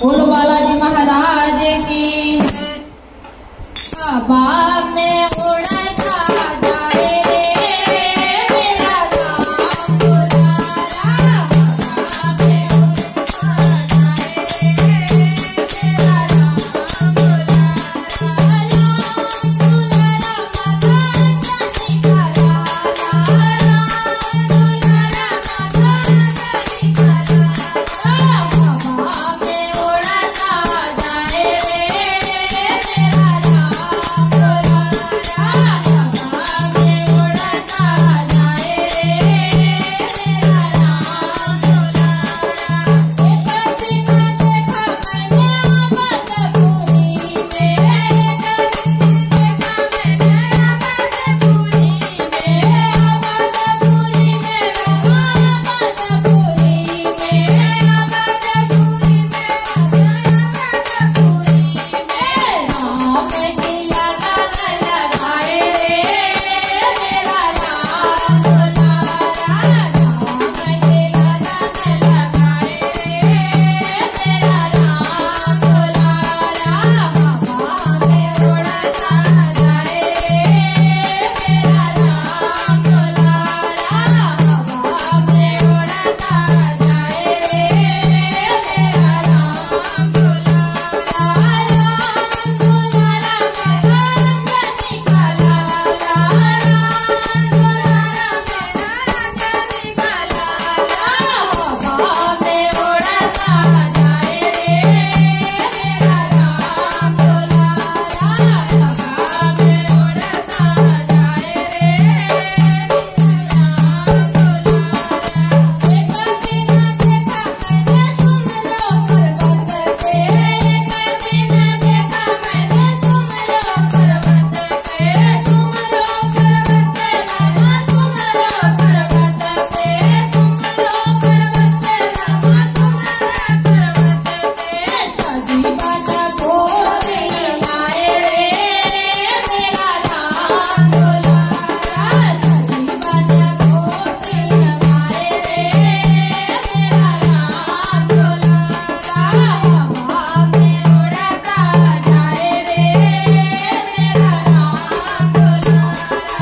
बोलो बालाजी महाराज की। हवा में उड़ता जाए मेरा राम दुलारा, हवा में उड़ता जाए मेरा राम दुलारा, राम दुलारा माता जनी का लाला, राम दुलारा माता जनी का लाला, हवा में उड़ता जाए मेरा राम दुलारा, हवा में उड़ता जाए मेरा राम दुलारा। एक सिंह देखा मैंने आबादपुरी में, एक सिंह देखा मैंने आबादपुरी में, आबादपुरी में रहा आबादपुरी में, आबादपुरी में रहा आबादपुरी में, राम की लगन लगाए मेरा राम दुलारा, राम की लगन लगाए मेरा राम दुलारा, हवा में उड़ता जाए मेरा राम दुलारा, हवा में उड़ता जाए मेरा राम दुलारा, राम दुलारा माता जनी का लाला, राम दुलारा माता जनी का लाला, हवा में उड़ता जाए मेरा राम दुलारा, हवा में उड़ता जाए मेरा राम दुलारा। एक दिन देखा मैंने तुम लोग पर्वत पे, एक दिन देखा मैंने तुम लोग पर्वत पे, तुम लोग पर्वत पे रामा, तुम लोग पर्वत पे, तुम लोग पर्वत पे रामा, तुम लोग पर्वत पे, सजी बाजा बोल लगाए मेरा राम दुलारा, सजी बाजा बोल लगाए मेरा राम दुलारा, हवा में उड़ता जाए मेरा राम दुलारा,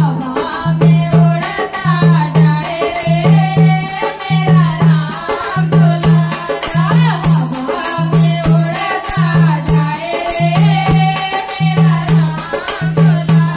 हवा में उड़ता जाए मेरा राम दुलारा, हवा में उड़ता जाए मेरा राम दुलारा।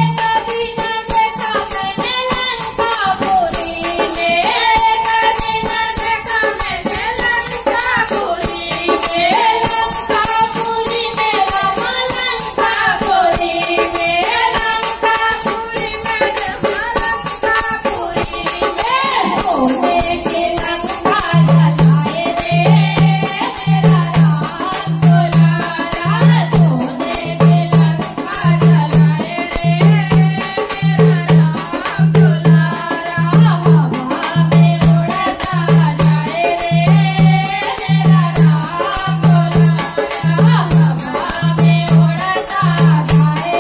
एक दिन देखा मैंने लंकापुरी में, एक दिन देखा मैंने लंकापुरी में, लंकापुरी में रामा, लंकापुरी में, लंकापुरी में रामा, लंकापुरी में, सोने के लंका जलाए मेरा राम दुलारा, सोने के लंका जलाए मेरा राम दुलारा, हवा में उड़ता जाए मेरा राम दुलारा, हवा में उड़ता जाए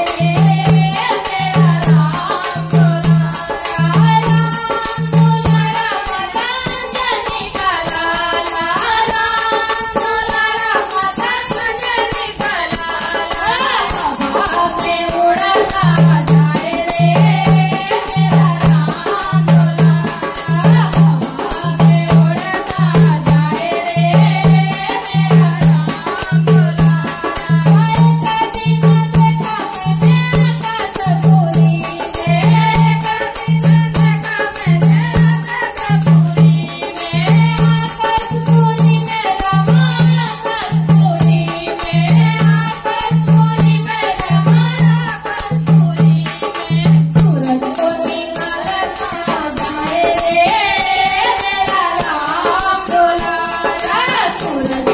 मेरा राम दुलारा, राम दुलारा माता जनी का लाला, राम दुलारा माता जनी का लाला, हवा में उड़ता जाए मेरा राम दुलारा, हवा में उड़ता जाए मेरा राम दुलारा। एक दिन देखा मैंने आकाशपुरी में, एक दिन देखा मैंने आकाशपुरी में, आकाशपुरी में रामा, आकाशपुरी में, आकाशपुरी में रामा, आकाशपुरी में, सूरज को निकालता जाए मेरा राम दुलारा, सूरज